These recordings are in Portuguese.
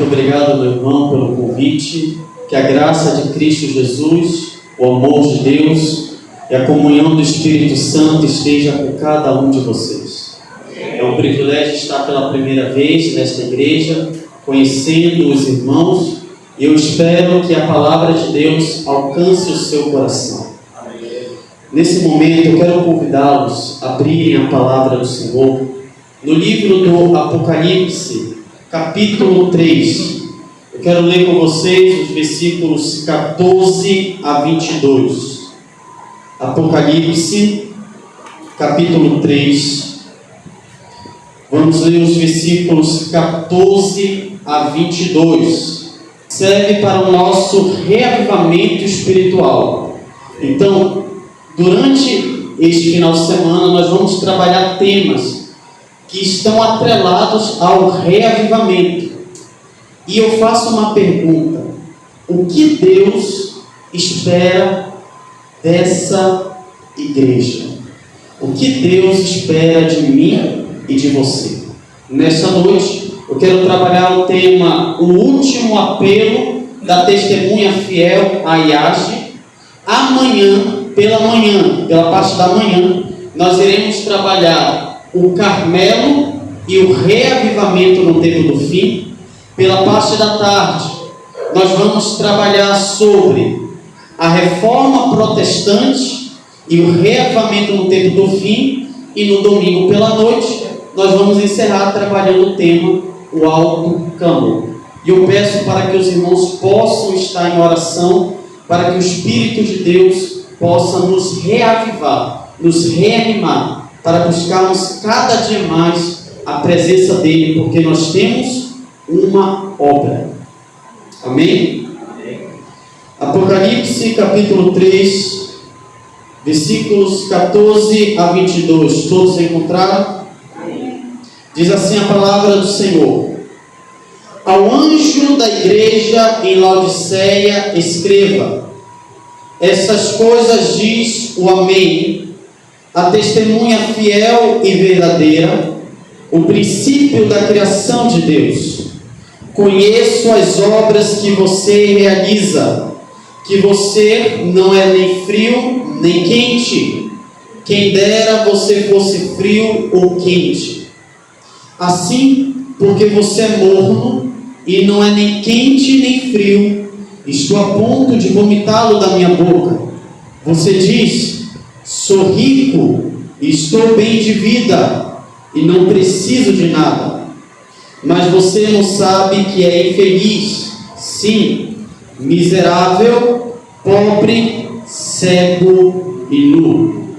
obrigado, meu irmão, pelo convite. Que a graça de Cristo Jesus, o amor de Deus e a comunhão do Espírito Santo esteja com cada um de vocês. É um privilégio estar pela primeira vez nesta igreja, conhecendo os irmãos, e eu espero que a palavra de Deus alcance o seu coração. Nesse momento eu quero convidá-los a abrirem a palavra do Senhor no livro do Apocalipse, capítulo 3. Eu quero ler com vocês os versículos 14 a 22. Apocalipse, capítulo 3. Vamos ler os versículos 14 a 22. Serve para o nosso reavivamento espiritual. Então, durante este final de semana, nós vamos trabalhar temas que estão atrelados ao reavivamento. E eu faço uma pergunta: o que Deus espera dessa igreja? O que Deus espera de mim e de você? Nessa noite, eu quero trabalhar o tema, o último apelo da testemunha fiel a IAGE. Amanhã, pela parte da manhã, nós iremos trabalhar o Carmelo e o reavivamento no tempo do fim. Pela parte da tarde, nós vamos trabalhar sobre a reforma protestante e o reavivamento no tempo do fim. E no domingo pela noite, nós vamos encerrar trabalhando o tema, o alto clamor. E eu peço para que os irmãos possam estar em oração, para que o Espírito de Deus possa nos reavivar, nos reanimar, para buscarmos cada dia mais a presença dEle, porque nós temos uma obra. Amém? Apocalipse capítulo 3, versículos 14 a 22. Todos encontraram? Diz assim a palavra do Senhor: ao anjo da igreja em Laodiceia escreva: essas coisas diz o Amém, a testemunha fiel e verdadeira, o princípio da criação de Deus. Conheço as obras que você realiza, que você não é nem frio nem quente. Quem dera você fosse frio ou quente. Assim, porque você é morno e não é nem quente nem frio, estou a ponto de vomitá-lo da minha boca. Você diz: sou rico e estou bem de vida e não preciso de nada. Mas você não sabe que é infeliz, sim, miserável, pobre, cego e nu.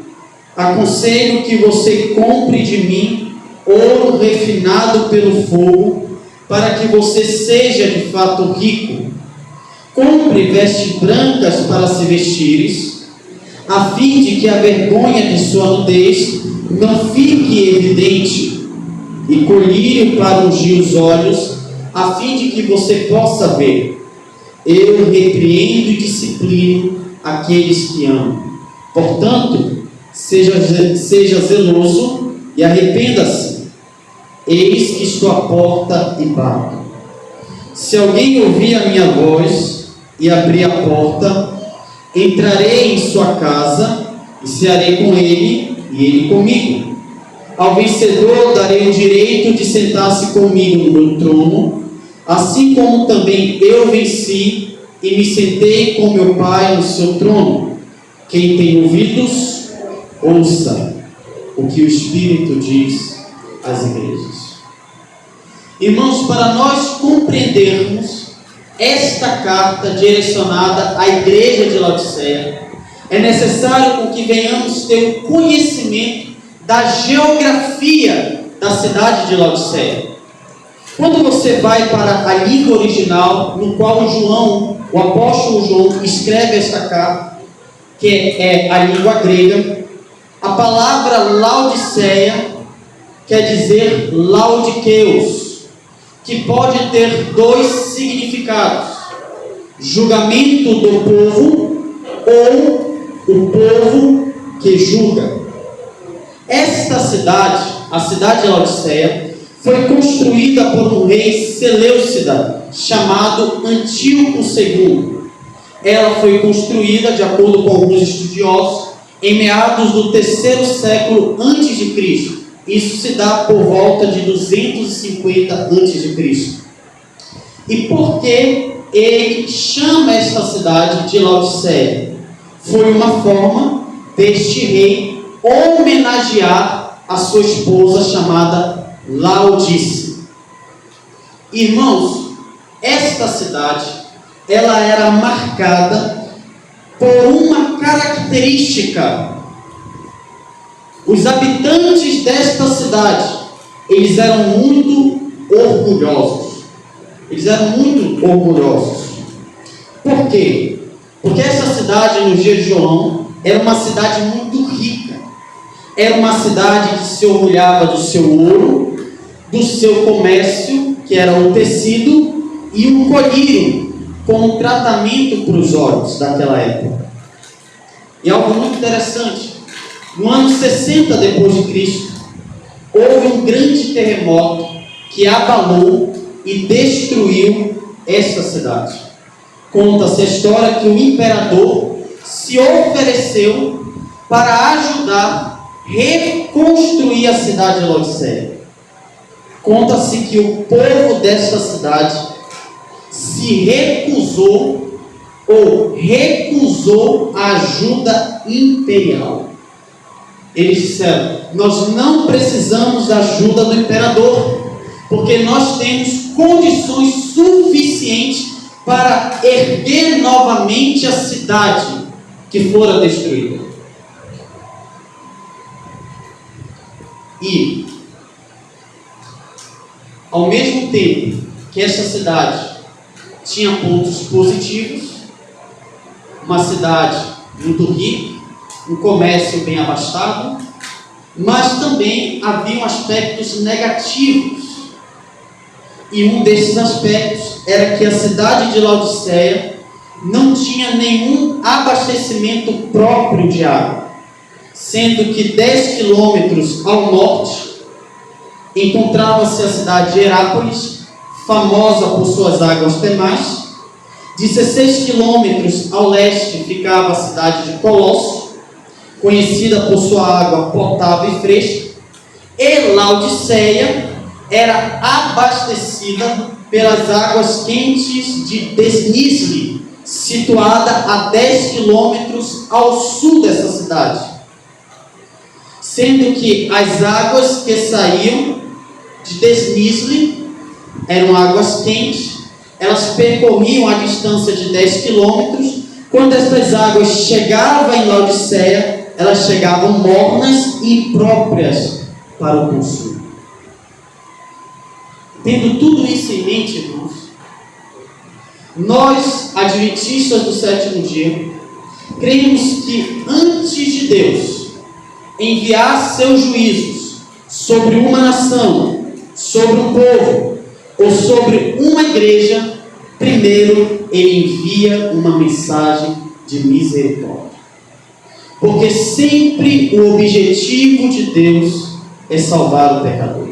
Aconselho que você compre de mim ouro refinado pelo fogo, para que você seja de fato rico. Compre vestes brancas para se vestires, a fim de que a vergonha de sua nudez não fique evidente, e colírio para ungir os olhos, a fim de que você possa ver. Eu repreendo e disciplino aqueles que amo. Portanto, seja zeloso e arrependa-se. Eis que estou à porta e bato. Se alguém ouvir a minha voz e abrir a porta, entrarei em sua casa e cearei com ele e ele comigo. Ao vencedor darei o direito de sentar-se comigo no meu trono, assim como também eu venci e me sentei com meu Pai no seu trono. Quem tem ouvidos, ouça o que o Espírito diz às igrejas. Irmãos, para nós compreendermos esta carta direcionada à igreja de Laodiceia, é necessário com que venhamos ter um conhecimento da geografia da cidade de Laodiceia. Quando você vai para a língua original, no qual o apóstolo João escreve esta carta, que é a língua grega, a palavra Laodiceia quer dizer Laodiqueus, que pode ter dois significados: julgamento do povo ou o povo que julga. Esta cidade, a cidade de Laodiceia, foi construída por um rei Seleucida, chamado Antíoco II. Ela foi construída, de acordo com alguns estudiosos, em meados do 3º século a.C. Isso se dá por volta de 250 a.C. E por que ele chama esta cidade de Laodiceia? Foi uma forma deste rei homenagear a sua esposa chamada Laodice. Irmãos, esta cidade, ela era marcada por uma característica. Os habitantes desta cidade, eles eram muito orgulhosos. Por quê? Porque essa cidade, no dia de João, era uma cidade muito rica. Era uma cidade que se orgulhava do seu ouro, do seu comércio, que era o tecido, e o colírio, como tratamento para os olhos daquela época. E algo muito interessante, no ano 60 depois de Cristo, houve um grande terremoto que abalou e destruiu esta cidade. Conta-se a história que o imperador se ofereceu para ajudar a reconstruir a cidade de Laodiceia. Conta-se que o povo desta cidade se recusou a ajuda imperial. Eles disseram: nós não precisamos da ajuda do imperador, porque nós temos condições suficientes para erguer novamente a cidade que fora destruída. E, ao mesmo tempo que essa cidade tinha pontos positivos, uma cidade muito rica, um comércio bem abastado, mas também haviam aspectos negativos. E um desses aspectos era que a cidade de Laodiceia não tinha nenhum abastecimento próprio de água, sendo que 10 quilômetros ao norte encontrava-se a cidade de Herápolis, famosa por suas águas termais. 16 quilômetros ao leste ficava a cidade de Colosso, conhecida por sua água potável e fresca. E Laodiceia era abastecida pelas águas quentes de Desnísli, situada a 10 quilômetros ao sul dessa cidade. Sendo que as águas que saíam de Desnísli eram águas quentes, elas percorriam a distância de 10 quilômetros. Quando essas águas chegavam em Laodiceia, elas chegavam mornas e impróprias para o consumo. Tendo tudo isso em mente, irmãos, nós, adventistas do sétimo dia, cremos que antes de Deus enviar seus juízos sobre uma nação, sobre um povo ou sobre uma igreja, primeiro Ele envia uma mensagem de misericórdia. Porque sempre o objetivo de Deus é salvar o pecador.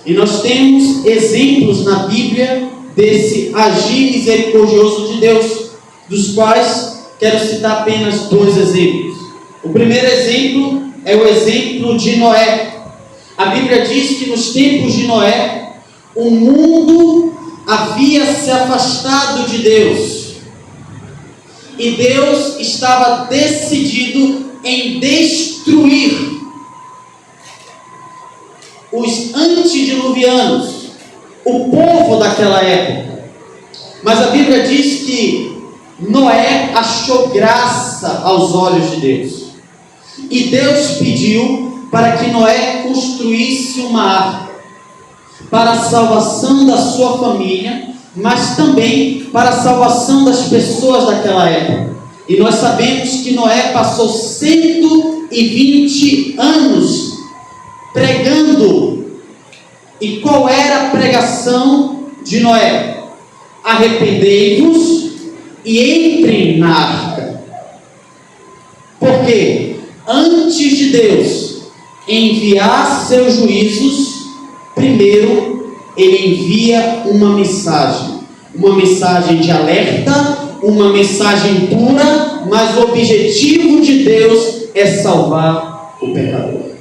E nós temos exemplos na Bíblia desse agir misericordioso de Deus, dos quais quero citar apenas 2 exemplos. O primeiro exemplo é o exemplo de Noé. A Bíblia diz que nos tempos de Noé, o mundo havia se afastado de Deus. E Deus estava decidido em destruir os antediluvianos, o povo daquela época. Mas a Bíblia diz que Noé achou graça aos olhos de Deus. E Deus pediu para que Noé construísse uma arca para a salvação da sua família, mas também para a salvação das pessoas daquela época. E nós sabemos que Noé passou 120 anos pregando. E qual era a pregação de Noé? Arrependei-vos e entrem na arca. Por quê? Antes de Deus enviar seus juízos, Primeiro, ele envia uma mensagem de alerta, uma mensagem pura, mas o objetivo de Deus é salvar o pecador.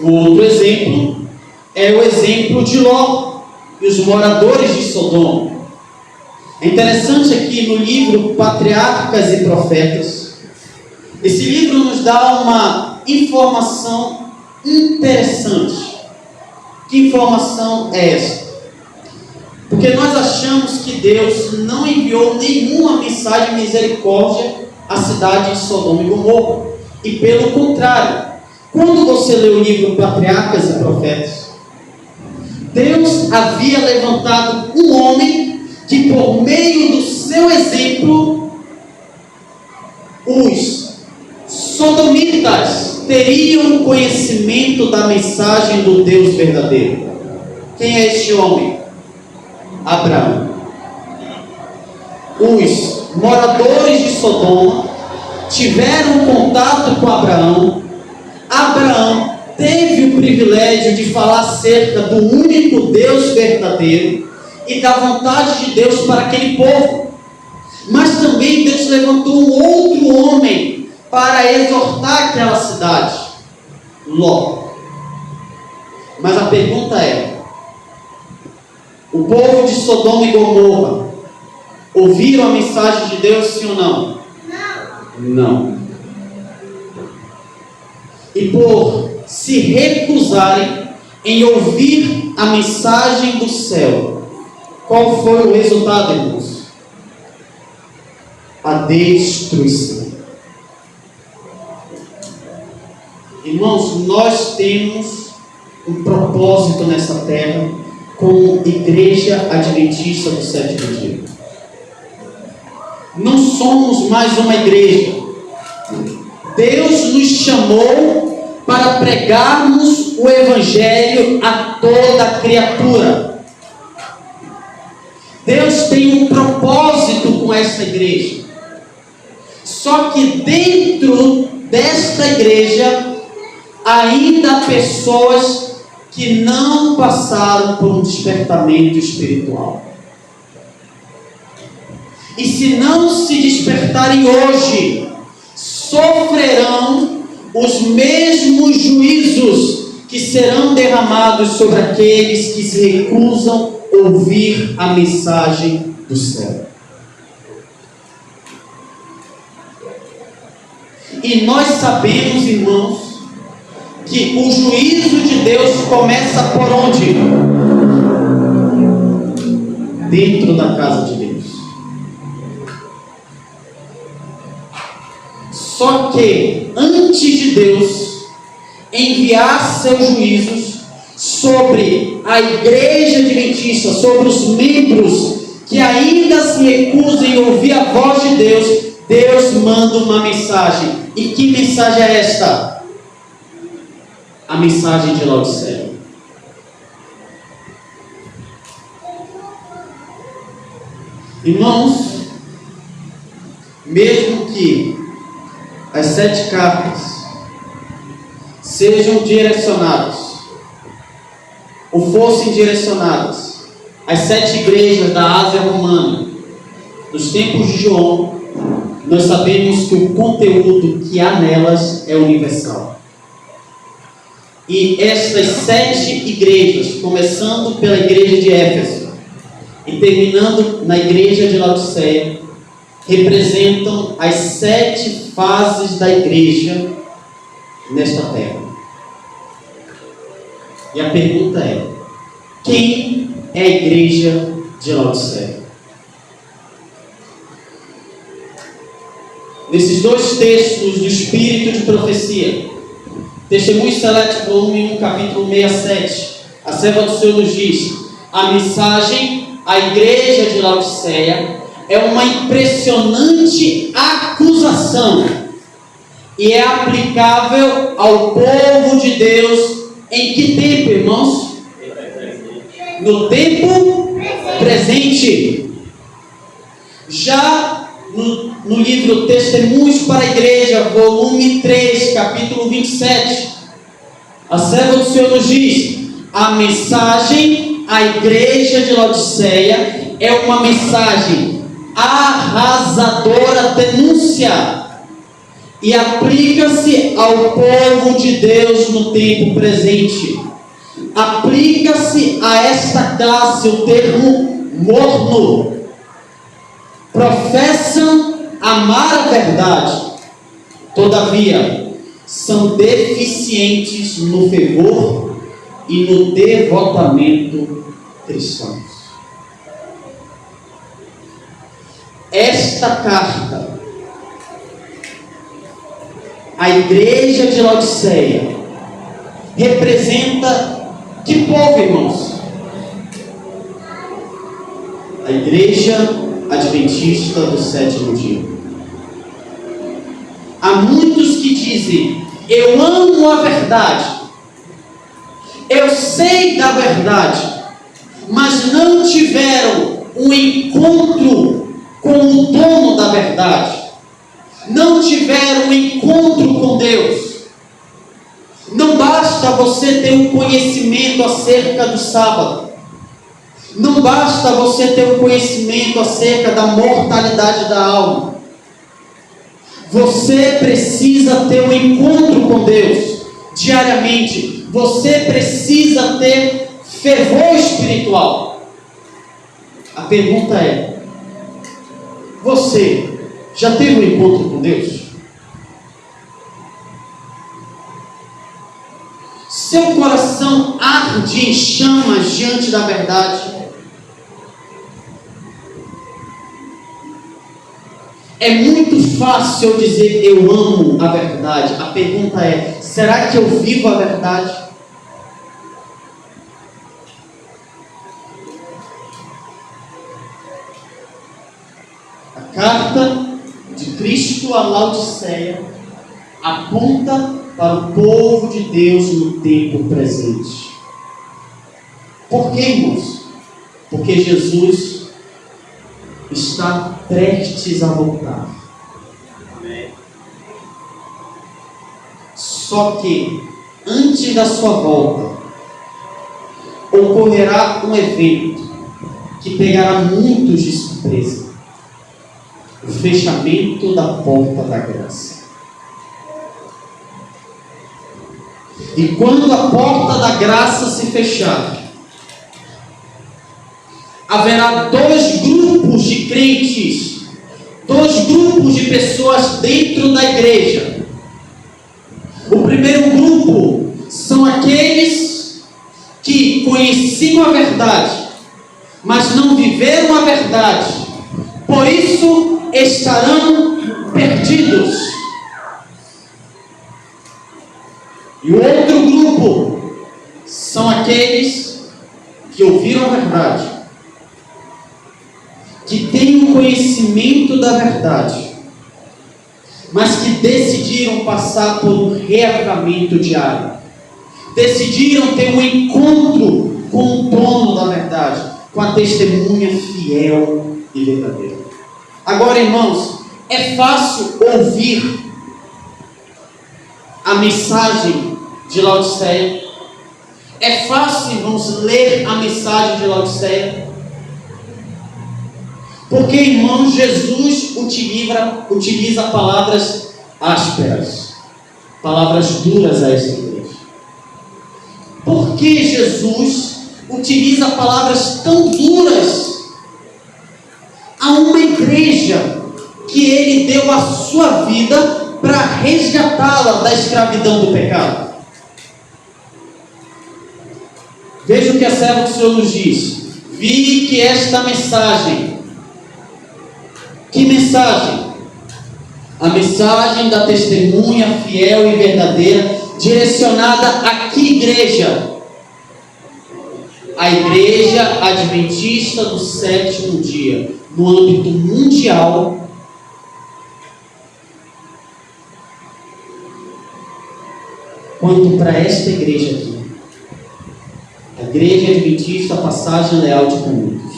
O outro exemplo é o exemplo de Ló e os moradores de Sodoma. É interessante aqui no livro Patriarcas e Profetas, esse livro nos dá uma informação interessante. Que informação é essa? Porque nós achamos que Deus não enviou nenhuma mensagem de misericórdia à cidade de Sodoma e Gomorra. E pelo contrário, quando você lê o livro Patriarcas e Profetas, Deus havia levantado um homem que, por meio do seu exemplo, os sodomitas teriam conhecimento da mensagem do Deus verdadeiro. Quem é este homem? Abraão. Os moradores de Sodoma tiveram contato com Abraão. Abraão teve o privilégio de falar acerca do único Deus verdadeiro e da vontade de Deus para aquele povo. Mas também Deus levantou um outro homem para exortar aquela cidade, Ló. Mas a pergunta é: o povo de Sodoma e Gomorra ouviram a mensagem de Deus, sim ou não? Não. E por se recusarem em ouvir a mensagem do céu, qual foi o resultado, irmãos? A destruição. Irmãos, nós temos um propósito nessa terra como Igreja Adventista do Sétimo Dia. Não somos mais uma igreja. Deus nos chamou para pregarmos o Evangelho a toda criatura. Deus tem um propósito com essa igreja. Só que dentro desta igreja ainda há pessoas que não passaram por um despertamento espiritual. E se não se despertarem hoje, sofrerão os mesmos juízos que serão derramados sobre aqueles que se recusam a ouvir a mensagem do céu. E nós sabemos, irmãos, que o juízo de Deus começa por onde? Dentro da casa de Deus. Só que antes de Deus enviar seus juízos sobre a igreja adventista, sobre os membros que ainda se recusam a ouvir a voz de Deus, Deus manda uma mensagem. E que mensagem é esta? A mensagem de Laodiceia. Irmãos, mesmo que as 7 cartas sejam direcionadas, ou fossem direcionadas às 7 igrejas da Ásia Romana, nos tempos de João, nós sabemos que o conteúdo que há nelas é universal. E estas 7 igrejas, começando pela igreja de Éfeso e terminando na igreja de Laodiceia, representam as 7 fases da igreja nesta terra. E a pergunta é: quem é a igreja de Laodiceia? Nesses 2 textos do Espírito de Profecia, Testemunhos Select Volume 1, capítulo 67, a serva do Senhor nos diz: a mensagem à igreja de Laodiceia é uma impressionante acusação e é aplicável ao povo de Deus em que tempo, irmãos? No tempo presente. Já no livro Testemunhos para a Igreja, volume 3, capítulo 27, A serva do Senhor nos diz: a mensagem à igreja de Laodiceia é uma mensagem arrasadora, denúncia, e aplica-se ao povo de Deus no tempo presente. Aplica-se a esta classe o termo morno. Professam amar a verdade, todavia são deficientes no fervor e no devotamento cristãos. Esta carta à igreja de Laodiceia representa que povo, irmãos? A igreja adventista do sétimo dia. Há muitos que dizem: eu amo a verdade, eu sei da verdade, mas não tiveram um encontro com o dono da verdade, não tiveram um encontro com Deus. Não basta você ter um conhecimento acerca do sábado, não basta você ter um conhecimento acerca da mortalidade da alma. Você precisa ter um encontro com Deus diariamente. Você precisa ter fervor espiritual. A pergunta é: você já teve um encontro com Deus? Seu coração arde em chamas diante da verdade? É muito fácil eu dizer eu amo a verdade. A pergunta é: será que eu vivo a verdade? A carta de Cristo a Laodiceia aponta para o povo de Deus no tempo presente. Por quê, irmãos? Porque Jesus está prestes a voltar. Amém. Só que antes da sua volta ocorrerá um evento que pegará muitos de surpresa: o fechamento da porta da graça. E quando a porta da graça se fechar, haverá dois grupos de crentes, dois grupos de pessoas dentro da igreja. O primeiro grupo são aqueles que conheciam a verdade, mas não viveram a verdade, por isso estarão perdidos. E o outro grupo são aqueles que ouviram a verdade, que têm o conhecimento da verdade, mas que decidiram passar por um reavivamento diário, decidiram ter um encontro com o dono da verdade, com a testemunha fiel e verdadeira. Agora, irmãos, é fácil ouvir a mensagem de Laodiceia? É fácil, irmãos, ler a mensagem de Laodiceia? Porque, irmãos, Jesus utiliza palavras ásperas, palavras duras a essa igreja. Por que Jesus utiliza palavras tão duras a uma igreja que Ele deu a sua vida para resgatá-la da escravidão do pecado? Veja o que a serva do Senhor nos diz: vi que esta mensagem, que mensagem? A mensagem da testemunha fiel e verdadeira, direcionada a que igreja? A igreja adventista do sétimo dia, no âmbito mundial. Quanto para esta igreja aqui, a igreja adventista Passagem Leal de Canudos.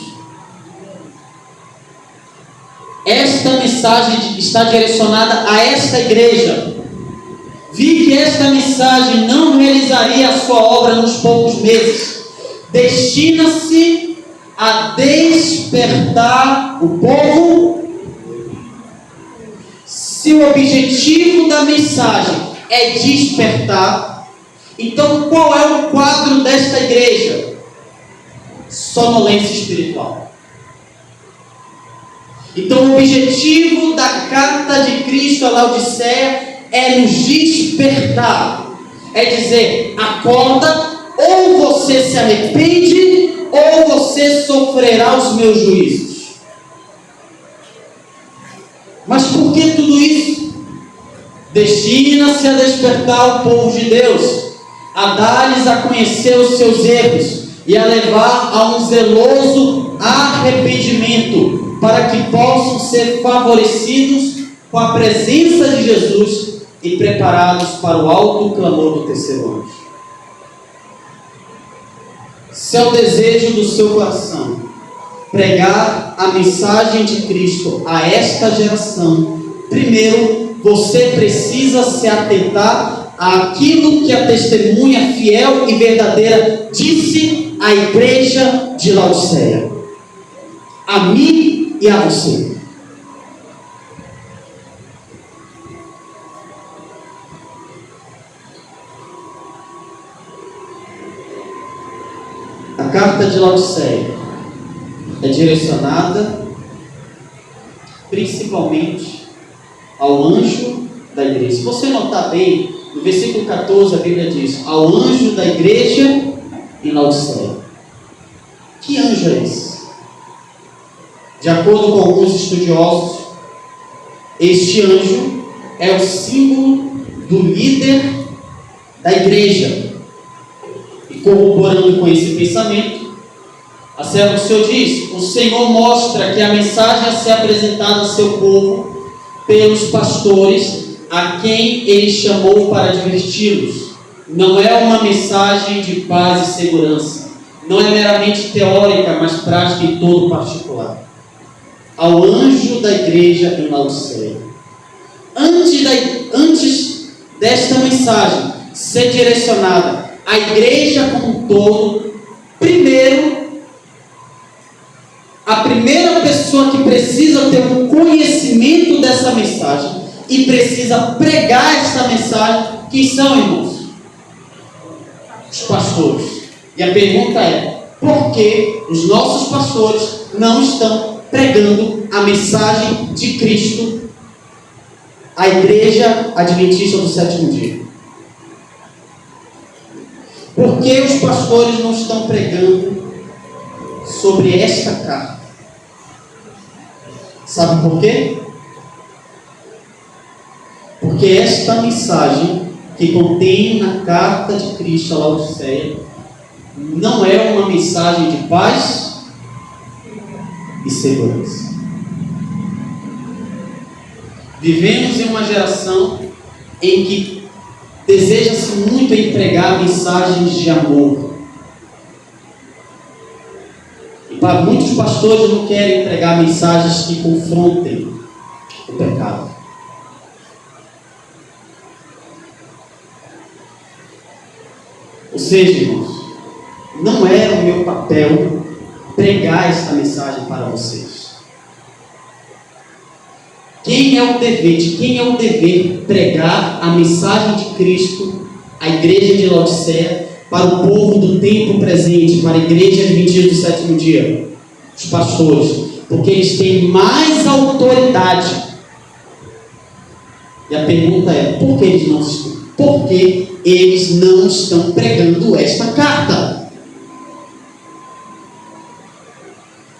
Esta mensagem está direcionada a esta igreja. vi que esta mensagem não realizaria a sua obra nos poucos meses. Destina-se a despertar o povo. Se o objetivo da mensagem é despertar, então qual é o quadro desta igreja? Sonolência espiritual. Então o objetivo da carta de Cristo a Laodiceia é nos despertar. É dizer, acorda, ou você se arrepende, ou você sofrerá os meus juízos. Mas por que tudo isso? Destina-se a despertar o povo de Deus, a dar-lhes a conhecer os seus erros e a levar a um zeloso arrependimento, para que possam ser favorecidos com a presença de Jesus e preparados para o alto clamor do terceiro anjo. Se é o desejo do seu coração pregar a mensagem de Cristo a esta geração, primeiro você precisa se atentar àquilo que a testemunha fiel e verdadeira disse à igreja de Laodiceia, a mim e a você. A carta de Laodiceia é direcionada principalmente ao anjo da igreja. Se você notar bem, no versículo 14 a Bíblia diz: ao anjo da igreja em Laodiceia. Que anjo é esse? De acordo com alguns estudiosos, este anjo é o símbolo do líder da igreja. E corroborando com esse pensamento, a serva do Senhor diz: o Senhor mostra que a mensagem a ser apresentada ao seu povo pelos pastores, a quem ele chamou para adverti-los, não é uma mensagem de paz e segurança, não é meramente teórica, mas prática em todo particular. Ao anjo da igreja em Laodiceia. Antes desta mensagem ser direcionada à igreja como um todo, primeiro, a primeira pessoa que precisa ter um conhecimento dessa mensagem e precisa pregar esta mensagem, quem são, irmãos? Os pastores. E a pergunta é: por que os nossos pastores não estão pregando a mensagem de Cristo à igreja adventista do sétimo dia? Por que os pastores não estão pregando sobre esta carta? Sabe por quê? Porque esta mensagem que contém na carta de Cristo a Laodiceia não é uma mensagem de paz e segurança. Vivemos em uma geração em que deseja-se muito em pregar mensagens de amor. E para muitos pastores não querem pregar mensagens que confrontem o pecado. Ou seja, irmãos, não é o meu papel pregar esta mensagem para vocês. De quem é o dever pregar a mensagem de Cristo à igreja de Laodiceia para o povo do tempo presente, para a igreja adventista do sétimo dia? Os pastores, porque eles têm mais autoridade. E a pergunta é: por que eles não estão pregando esta carta?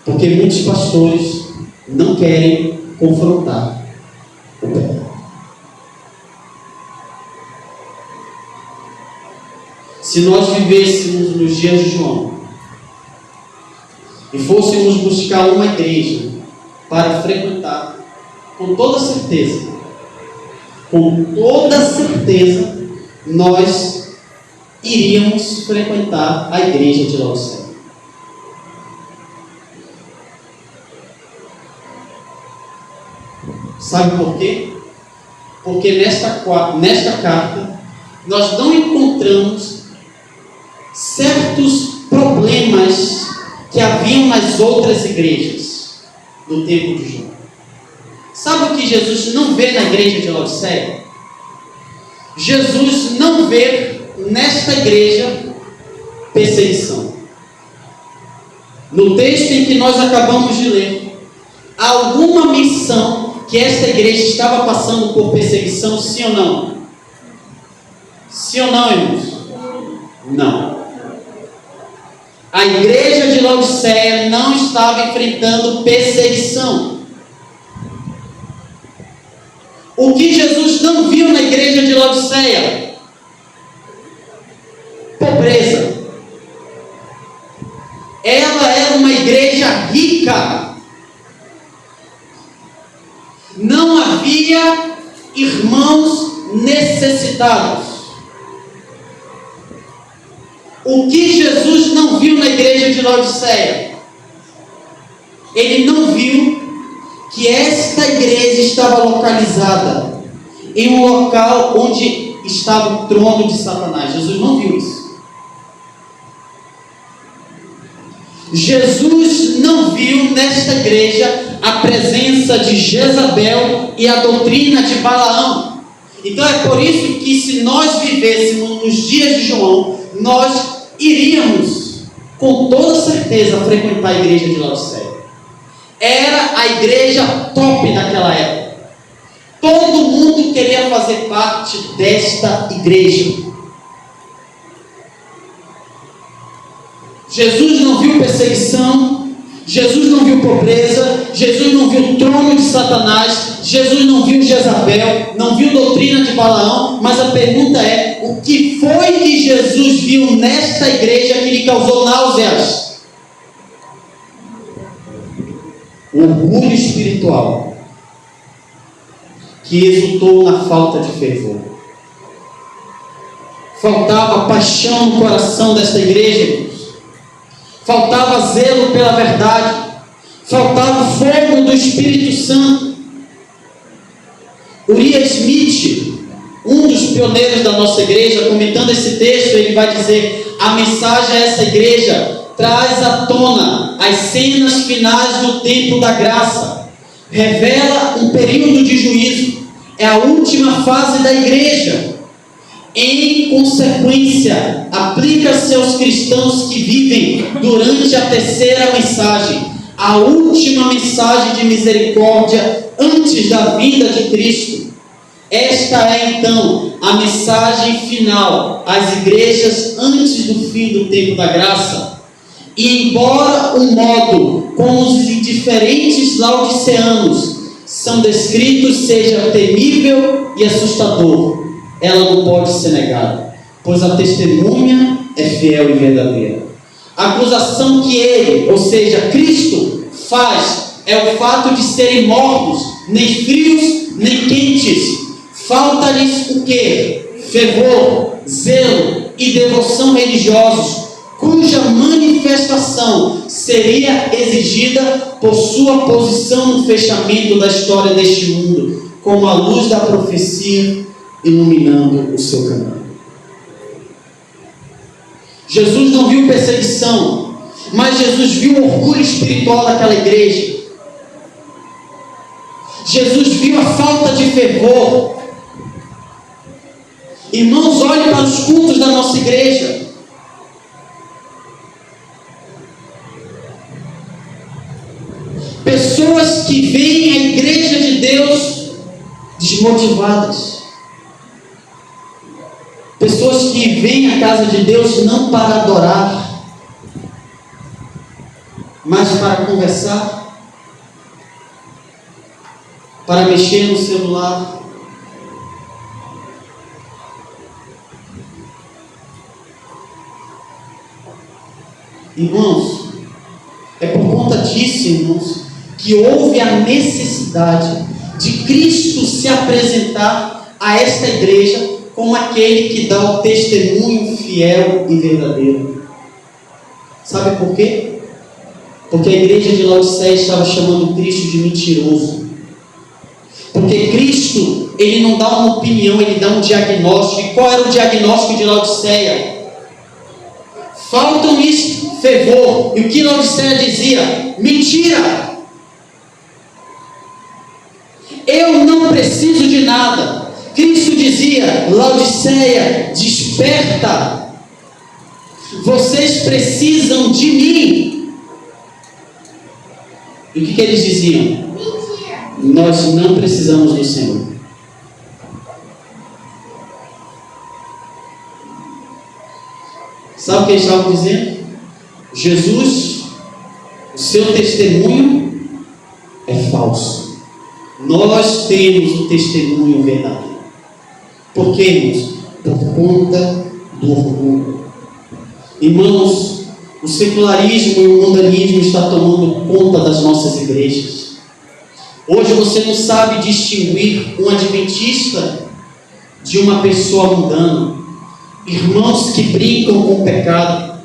Porque muitos pastores não querem confrontar o pecado. Se nós vivêssemos nos dias de João e fôssemos buscar uma igreja para frequentar, com toda certeza, nós iríamos frequentar a igreja de Laodiceia. Sabe por quê? Porque nesta carta nós não encontramos certos problemas que haviam nas outras igrejas do tempo de João. Sabe o que Jesus não vê na igreja de Laodiceia? Jesus não vê nesta igreja perseguição. No texto em que nós acabamos de ler, há alguma menção que esta igreja estava passando por perseguição, sim ou não? Sim ou não, irmãos? Não. A igreja de Laodiceia não estava enfrentando perseguição. O que Jesus não viu na igreja de Laodiceia? Pobreza. Ela era uma igreja rica. Não havia irmãos necessitados. O que Jesus não viu na igreja de Laodiceia? Ele não viu que esta igreja estava localizada em um local onde estava o trono de Satanás. Jesus não viu isso. Jesus não viu nesta igreja a presença de Jezabel e a doutrina de Balaão. Então é por isso que, se nós vivêssemos nos dias de João, nós iríamos com toda certeza frequentar a igreja de Laodiceia. Era a igreja top daquela época. Todo mundo queria fazer parte desta igreja. Jesus não viu perseguição, Jesus não viu pobreza, Jesus não viu o trono de Satanás, Jesus não viu Jezabel, não viu doutrina de Balaão, mas a pergunta é: o que foi que Jesus viu nesta igreja que lhe causou náuseas? O orgulho espiritual, que resultou na falta de fervor. Faltava paixão no coração desta igreja, irmãos. Faltava zelo pela verdade. Faltava fogo do Espírito Santo. Urias Smith, um dos pioneiros da nossa igreja, comentando esse texto, ele vai dizer: a mensagem a essa igreja traz à tona as cenas finais do tempo da graça. Revela um período de juízo. É a última fase da igreja. Em consequência, aplica-se aos cristãos que vivem durante a terceira mensagem, a última mensagem de misericórdia antes da vinda de Cristo. Esta é então a mensagem final às igrejas antes do fim do tempo da graça. E embora o modo como os indiferentes laodiceanos são descritos seja temível e assustador, ela não pode ser negada, pois a testemunha é fiel e verdadeira. A acusação que ele, ou seja, Cristo, faz é o fato de serem mortos, nem frios, nem quentes. Falta-lhes o quê? Fervor, zelo e devoção religiosos, cuja manifestação seria exigida por sua posição no fechamento da história deste mundo, como a luz da profecia iluminando o seu caminho. Jesus não viu perseguição, mas Jesus viu o orgulho espiritual daquela igreja. Jesus viu a falta de fervor. Irmãos, olhem para os cultos da nossa igreja. Pessoas que veem a igreja de Deus desmotivadas. Pessoas que vêm à casa de Deus não para adorar, mas para conversar, para mexer no celular. Irmãos, é por conta disso, irmãos, que houve a necessidade de Cristo se apresentar a esta igreja como aquele que dá o testemunho fiel e verdadeiro. Sabe por quê? Porque a igreja de Laodiceia estava chamando Cristo de mentiroso. Porque Cristo, ele não dá uma opinião, ele dá um diagnóstico. E qual era o diagnóstico de Laodiceia? Falta-me fervor. E o que Laodiceia dizia? Mentira! Eu não preciso de nada. Cristo dizia: Laodiceia, desperta. Vocês precisam de mim. E o que eles diziam? Mentira. Nós não precisamos do Senhor. Sabe o que eles estavam dizendo? Jesus, o seu testemunho é falso. Nós temos o testemunho verdadeiro. Por quê, irmãos? Por conta do orgulho. Irmãos, o secularismo e o mundanismo estão tomando conta das nossas igrejas. Hoje você não sabe distinguir um adventista de uma pessoa mundana. Irmãos que brincam com o pecado.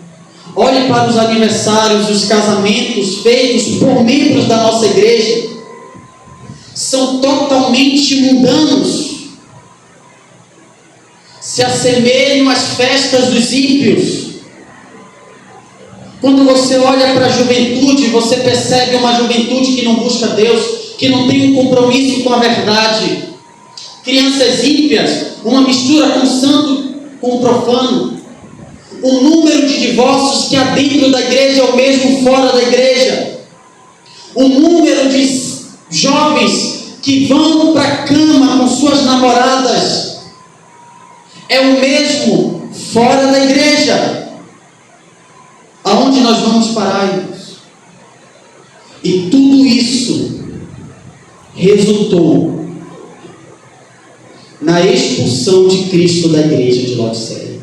Olhe para os aniversários e os casamentos feitos por membros da nossa igreja. São totalmente mundanos. Se assemelham às festas dos ímpios. Quando você olha para a juventude, você percebe uma juventude que não busca Deus, que não tem um compromisso com a verdade. Crianças ímpias, uma mistura com o santo com o profano. O número de divórcios que há dentro da igreja é o mesmo fora da igreja. O número de jovens que vão para a cama com suas namoradas é o mesmo fora da igreja. Aonde nós vamos parar, irmãos? E tudo isso resultou na expulsão de Cristo da igreja de Laodiceia.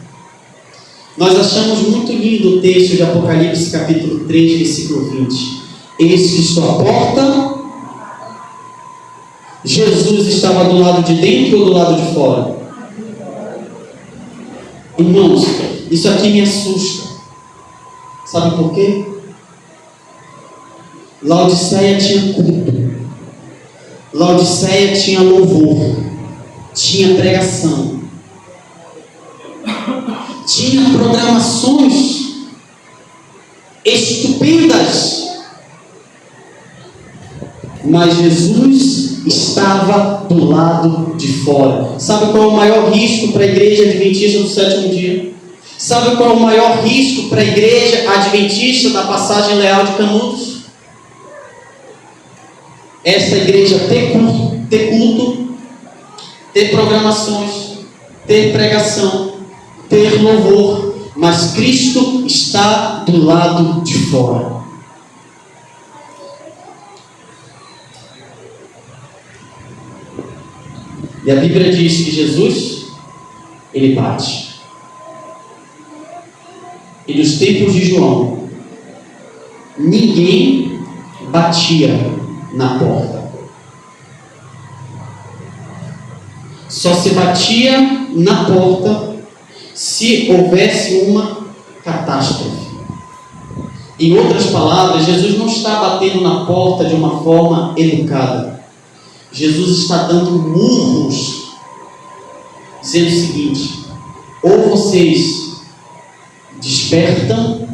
Nós achamos muito lindo o texto de Apocalipse capítulo 3, versículo 20. Eis que estou à porta. Jesus estava do lado de dentro ou do lado de fora? Irmãos, isso aqui me assusta. Sabe por quê? Laodiceia tinha culto. Laodiceia tinha louvor. Tinha pregação. Tinha programações estupendas. Mas Jesus estava do lado de fora. Sabe qual é o maior risco para a igreja adventista do sétimo dia? Sabe qual é o maior risco para a igreja adventista da passagem leal de Canudos? Essa igreja ter culto, ter programações, ter pregação, ter louvor, mas Cristo está do lado de fora. E a Bíblia diz que Jesus, ele bate. E nos tempos de João, ninguém batia na porta. Só se batia na porta se houvesse uma catástrofe. Em outras palavras, Jesus não está batendo na porta de uma forma educada. Jesus está dando murros, dizendo o seguinte: ou vocês despertam,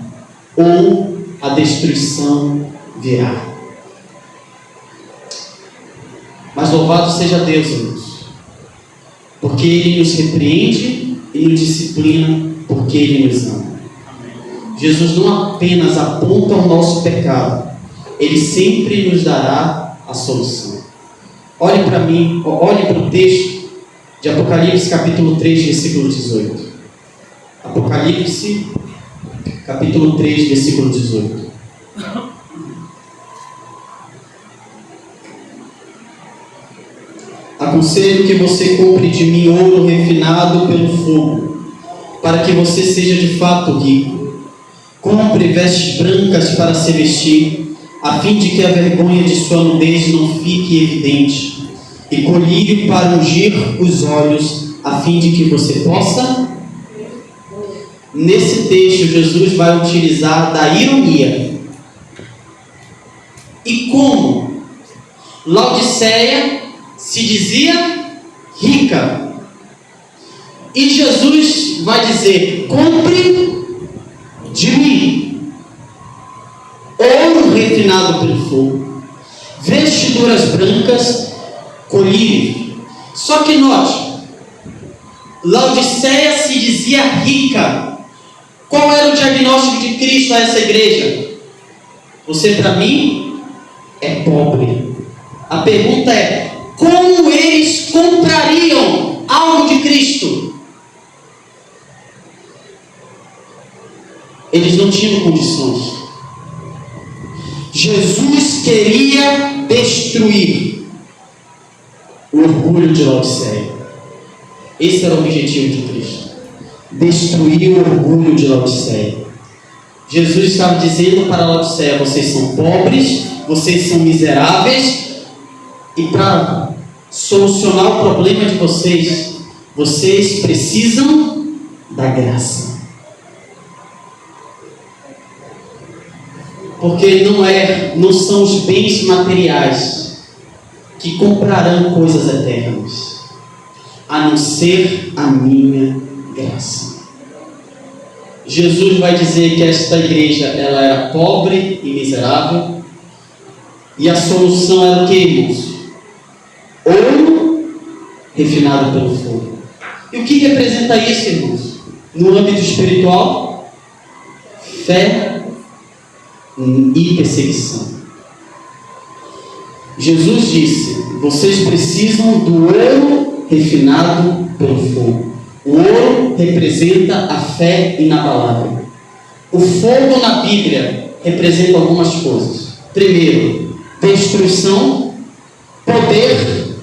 ou a destruição virá. Mas louvado seja Deus, irmãos, porque Ele nos repreende e nos disciplina, porque Ele nos ama. Jesus não apenas aponta o nosso pecado, Ele sempre nos dará a solução. Olhe para mim, olhe para o texto de Apocalipse capítulo 3, versículo 18. Apocalipse capítulo 3, versículo 18. Aconselho que você compre de mim ouro refinado pelo fogo, para que você seja de fato rico. Compre vestes brancas para se vestir, a fim de que a vergonha de sua nudez não fique evidente, e colírio para ungir os olhos, a fim de que você possa. Nesse texto, Jesus vai utilizar da ironia. E como Laodiceia se dizia rica. E Jesus vai dizer: compre de mim ouro refinado pelo fogo, vestiduras brancas, colírio. Só que note, Laodiceia se dizia rica. Qual era o diagnóstico de Cristo a essa igreja? Você, para mim, é pobre. A pergunta é: como eles comprariam algo de Cristo? Eles não tinham condições. Jesus queria destruir o orgulho de Laodiceia. Esse era o objetivo de Cristo: destruir o orgulho de Laodiceia. Jesus estava dizendo para Laodiceia: vocês são pobres, vocês são miseráveis, e para solucionar o problema de vocês, vocês precisam da graça. Porque não são os bens materiais que comprarão coisas eternas, a não ser a minha graça. Jesus vai dizer que esta igreja ela era pobre e miserável, e a solução era o que, irmãos? Ouro refinado pelo fogo. E o que representa isso, irmãos? No âmbito espiritual, fé e perseguição. Jesus disse: vocês precisam do ouro refinado pelo fogo. O ouro representa a fé inabalável. O fogo na Bíblia representa algumas coisas. Primeiro, destruição, poder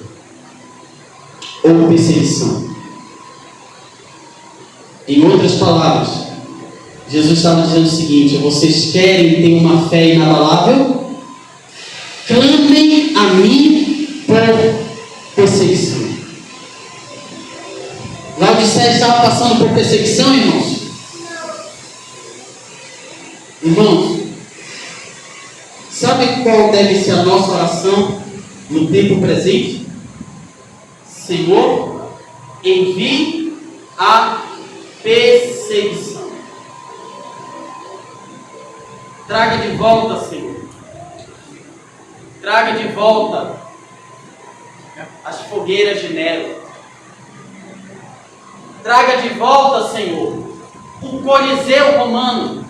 ou perseguição. Em outras palavras, Jesus estava dizendo o seguinte: vocês querem ter uma fé inabalável? Clamem a mim por perseguição. Laodiceia estava passando por perseguição, irmãos? Irmãos, sabe qual deve ser a nossa oração no tempo presente? Senhor, envie a perseguição. Traga de volta, Senhor. Traga de volta as fogueiras de Nero. Traga de volta, Senhor, o Coliseu romano.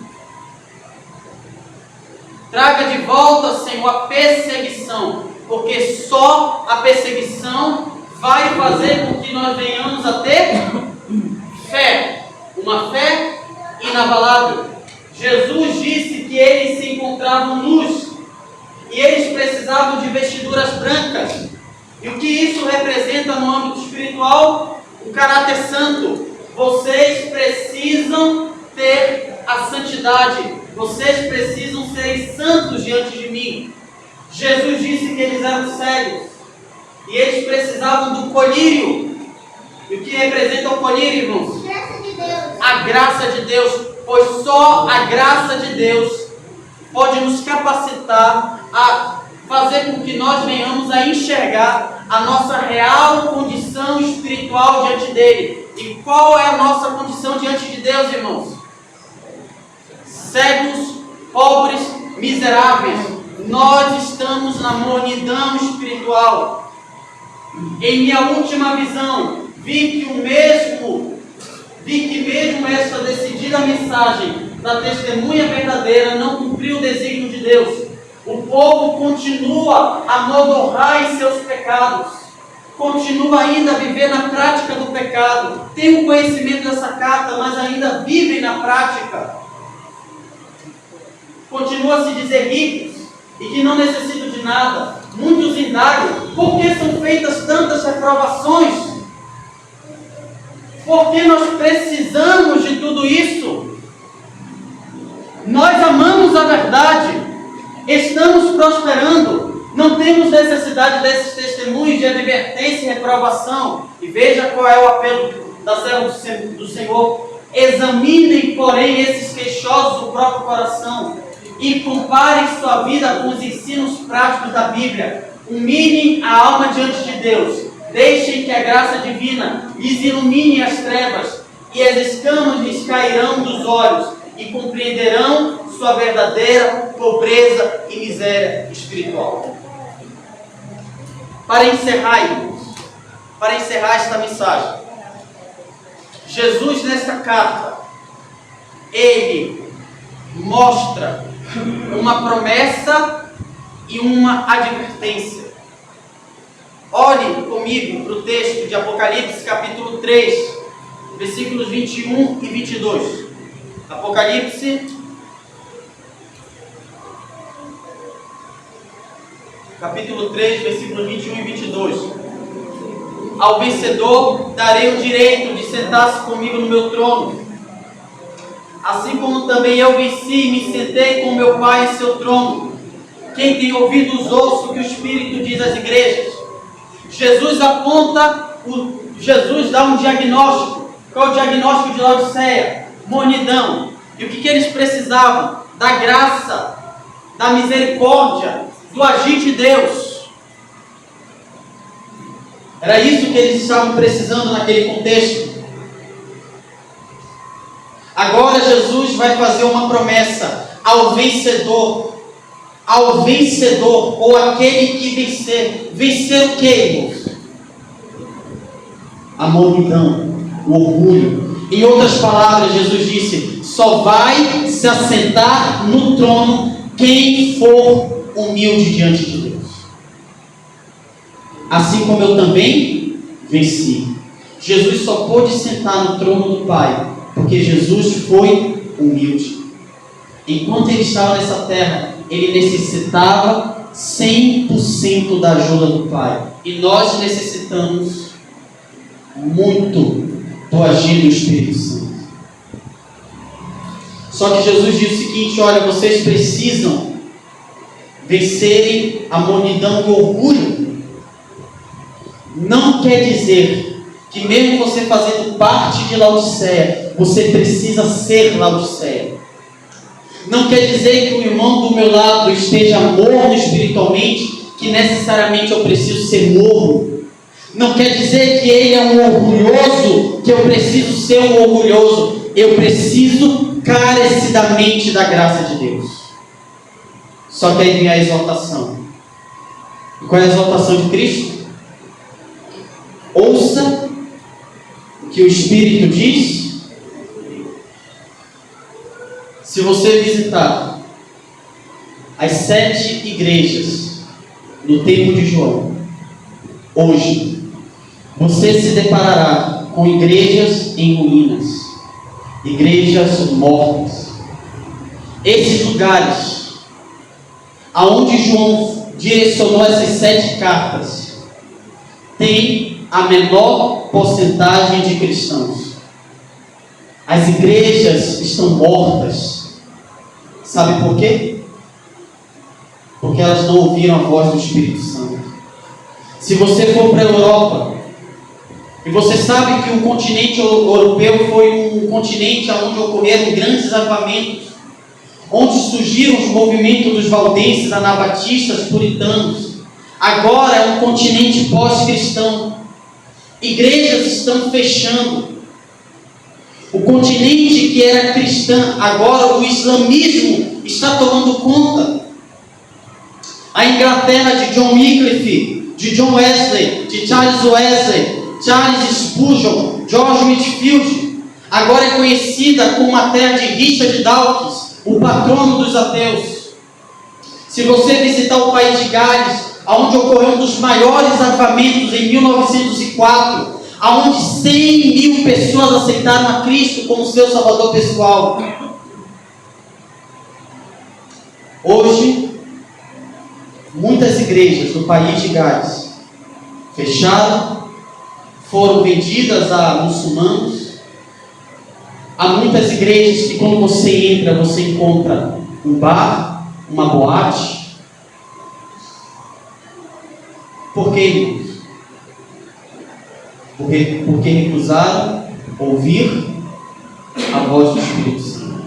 Traga de volta, Senhor, a perseguição, porque só a perseguição vai fazer com que nós venhamos a ter fé, uma fé inabalável. Jesus disse que eles se encontravam nus e eles precisavam de vestiduras brancas. E o que isso representa no âmbito espiritual? O caráter santo. Vocês precisam ter a santidade. Vocês precisam ser santos diante de mim. Jesus disse que eles eram cegos e eles precisavam do colírio. E o que representa o colírio, irmãos? Graça de Deus. A graça de Deus. Pois só a graça de Deus pode nos capacitar a fazer com que nós venhamos a enxergar a nossa real condição espiritual diante dele. E qual é a nossa condição diante de Deus, irmãos? Cegos, pobres, miseráveis. Nós estamos na mornidão espiritual. Em minha última visão, vi que mesmo esta decidida mensagem da testemunha verdadeira não cumpriu o desígnio de Deus. O povo continua a modorrar em seus pecados, continua ainda a viver na prática do pecado, tem o conhecimento dessa carta, mas ainda vivem na prática. Continua a se dizer ricos e que não necessitam de nada. Muitos indagam: por que são feitas tantas reprovações? Por que nós precisamos de tudo isso? Nós amamos a verdade, estamos prosperando, não temos necessidade desses testemunhos de advertência e reprovação. E veja qual é o apelo da serva do Senhor: examinem, porém, esses queixosos do próprio coração e comparem sua vida com os ensinos práticos da Bíblia. Humilhem a alma diante de Deus. Deixem que a graça divina lhes ilumine as trevas, e as escamas lhes cairão dos olhos, e compreenderão sua verdadeira pobreza e miséria espiritual. Para encerrar, irmãos, para encerrar esta mensagem, Jesus nesta carta, ele mostra uma promessa e uma advertência. Olhe comigo para o texto de Apocalipse capítulo 3, versículos 21 e 22. Apocalipse capítulo 3, versículos 21 e 22. Ao vencedor darei o direito de sentar-se comigo no meu trono, assim como também eu venci e me sentei com meu Pai em seu trono. Quem tem ouvidos ouça o que o Espírito diz às igrejas. Jesus dá um diagnóstico. Qual é o diagnóstico de Laodiceia? Mornidão. E o que eles precisavam? Da graça, da misericórdia, do agir de Deus. Era isso que eles estavam precisando naquele contexto. Agora Jesus vai fazer uma promessa ao vencedor, ou aquele que vencer. Vencer o que, irmãos? A mornidão, o orgulho. Em outras palavras, Jesus disse: só vai se assentar no trono quem for humilde diante de Deus. Assim como eu também venci. Jesus só pôde sentar no trono do Pai porque Jesus foi humilde. Enquanto ele estava nessa terra, ele necessitava 100% da ajuda do Pai. E nós necessitamos muito do agir do Espírito Santo. Só que Jesus disse o seguinte: olha, vocês precisam vencerem a mornidão do orgulho. Não quer dizer que mesmo você fazendo parte de Laodiceia, você precisa ser Laodiceia. Não quer dizer que o irmão do meu lado esteja morno espiritualmente, que necessariamente eu preciso ser morno. Não quer dizer que ele é um orgulhoso, que eu preciso ser um orgulhoso. Eu preciso carecidamente da graça de Deus. Só que aí vem a exaltação. E qual é a exaltação de Cristo? Ouça o que o Espírito diz. Se você visitar as 7 igrejas no tempo de João, hoje, você se deparará com igrejas em ruínas, igrejas mortas. Esses lugares aonde João direcionou essas 7 cartas tem a menor porcentagem de cristãos. As igrejas estão mortas. Sabe por quê? Porque elas não ouviram a voz do Espírito Santo. Se você for para a Europa, e você sabe que o continente europeu foi um continente onde ocorreram grandes avivamentos, onde surgiram os movimentos dos valdenses, anabatistas, puritanos. Agora é um continente pós-cristão. Igrejas estão fechando. O continente que era cristão, agora o islamismo está tomando conta. A Inglaterra de John Wycliffe, de John Wesley, de Charles Wesley, Charles Spurgeon, George Whitefield, agora é conhecida como a terra de Richard Dawkins, o patrono dos ateus. Se você visitar o país de Gales, onde ocorreu um dos maiores avivamentos em 1904, onde 100.000 pessoas aceitaram a Cristo como seu salvador pessoal. Hoje, muitas igrejas do país de Gales fecharam, foram vendidas a muçulmanos. Há muitas igrejas que quando você entra, você encontra um bar, uma boate. Por quê, irmãos? Porque recusaram ouvir a voz do Espírito Santo.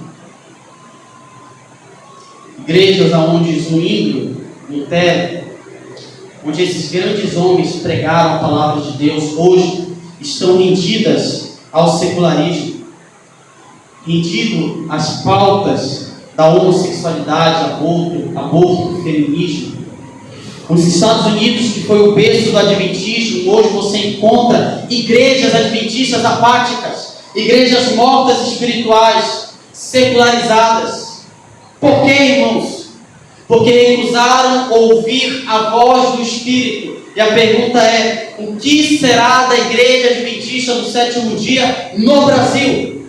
Igrejas onde Zwinglio, Lutero, onde esses grandes homens pregaram a palavra de Deus, hoje estão rendidas ao secularismo, rendido às pautas da homossexualidade, aborto, feminismo. Os Estados Unidos, que foi o berço do adventismo, hoje você encontra igrejas adventistas apáticas, igrejas mortas espirituais, secularizadas. Por quê, irmãos? Porque recusaram ouvir a voz do Espírito. E a pergunta é: o que será da igreja adventista do sétimo dia no Brasil?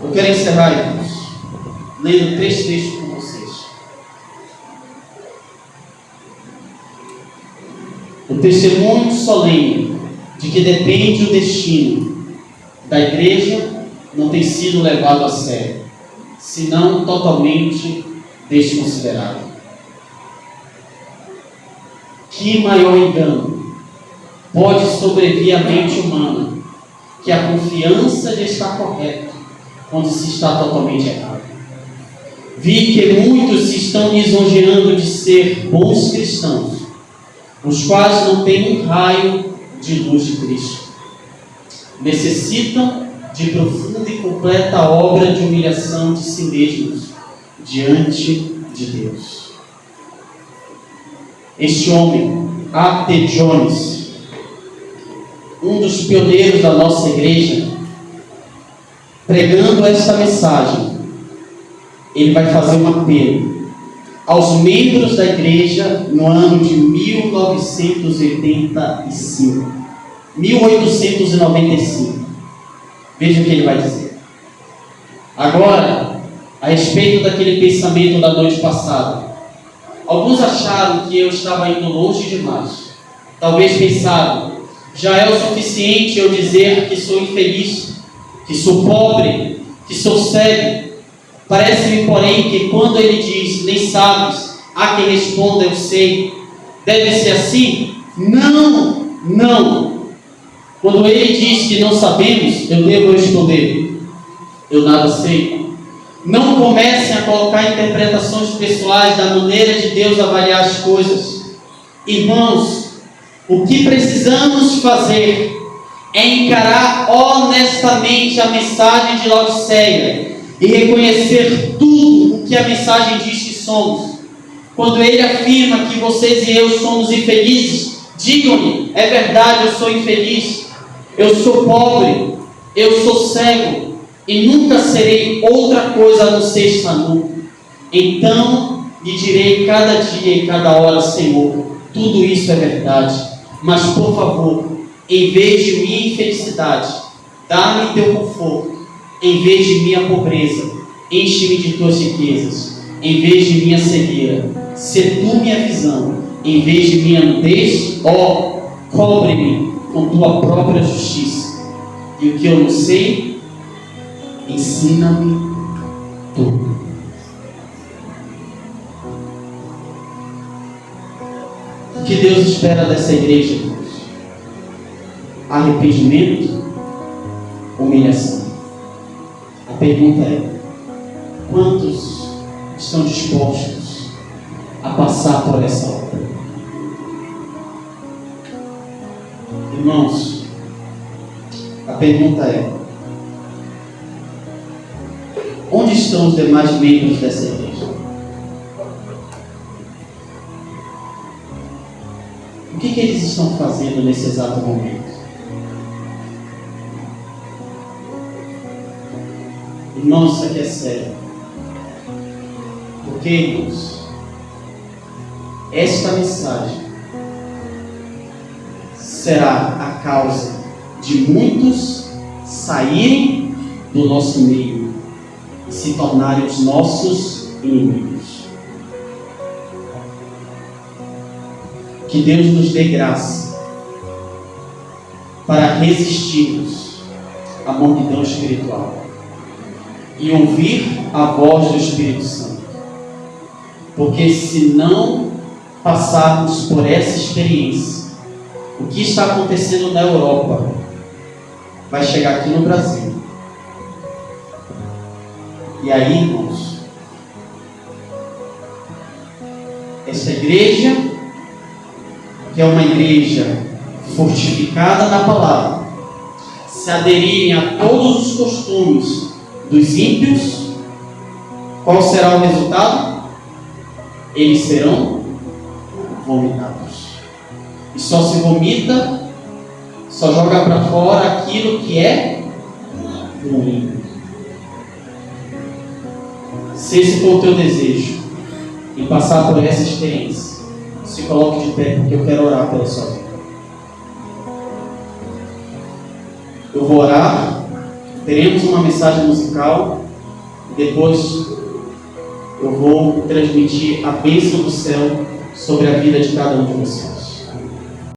Eu quero encerrar, irmãos, lendo 3 textos com vocês. O testemunho solene de que depende o destino da igreja não tem sido levado a sério, senão totalmente desconsiderado. Que maior engano pode sobrevir à mente humana que a confiança de estar correto quando se está totalmente errado? Vi que muitos se estão lisonjeando de ser bons cristãos, os quais não têm um raio de luz de Cristo. Necessitam de profunda e completa obra de humilhação de si mesmos diante de Deus. Este homem, A.T. Jones, um dos pioneiros da nossa igreja, pregando esta mensagem, ele vai fazer um apelo aos membros da igreja no ano de 1895. Veja o que ele vai dizer. Agora, a respeito daquele pensamento da noite passada, alguns acharam que eu estava indo longe demais. Talvez pensaram: já é o suficiente eu dizer que sou infeliz, que sou pobre, que sou cego. Parece-me, porém, que quando ele diz nem sabes, há quem responda eu sei, deve ser assim? Não. Quando ele diz que não sabemos, eu devo responder: eu nada sei. Não comecem a colocar interpretações pessoais da maneira de Deus avaliar as coisas. Irmãos, o que precisamos fazer é encarar honestamente a mensagem de Laodiceia e reconhecer tudo o que a mensagem diz que somos. Quando ele afirma que vocês e eu somos infelizes, digam-lhe: é verdade, eu sou infeliz, eu sou pobre, eu sou cego e nunca serei outra coisa a não ser estar nu. Então lhe direi cada dia e cada hora: Senhor, tudo isso é verdade, mas por favor, em vez de minha infelicidade, dá-me teu conforto. Em vez de minha pobreza, enche-me de tuas riquezas. Em vez de minha cegueira, sê tu minha visão. Em vez de minha nudez, cobre-me com tua própria justiça. E o que eu não sei, ensina-me tu. O que Deus espera dessa igreja, irmãos? Arrependimento, humilhação. A pergunta é: quantos estão dispostos a passar por essa obra? Irmãos, a pergunta é: onde estão os demais membros dessa igreja? O que eles estão fazendo nesse exato momento? Irmãos, isso aqui é sério. Porque, irmãos, esta mensagem será a causa de muitos saírem do nosso meio e se tornarem os nossos inimigos. Que Deus nos dê graça para resistirmos à multidão espiritual e ouvir a voz do Espírito Santo. Porque se não passarmos por essa experiência, o que está acontecendo na Europa vai chegar aqui no Brasil. E aí, irmãos, essa igreja, que é uma igreja fortificada na palavra, se aderirem a todos os costumes dos ímpios, qual será o resultado? Eles serão vomitados. E só se vomita, só joga para fora aquilo que é ruim. Se esse for o teu desejo, em passar por essa experiência, se coloque de pé, porque eu quero orar pela sua vida. Eu vou orar, teremos uma mensagem musical, depois eu vou transmitir a bênção do céu sobre a vida de cada um de vocês.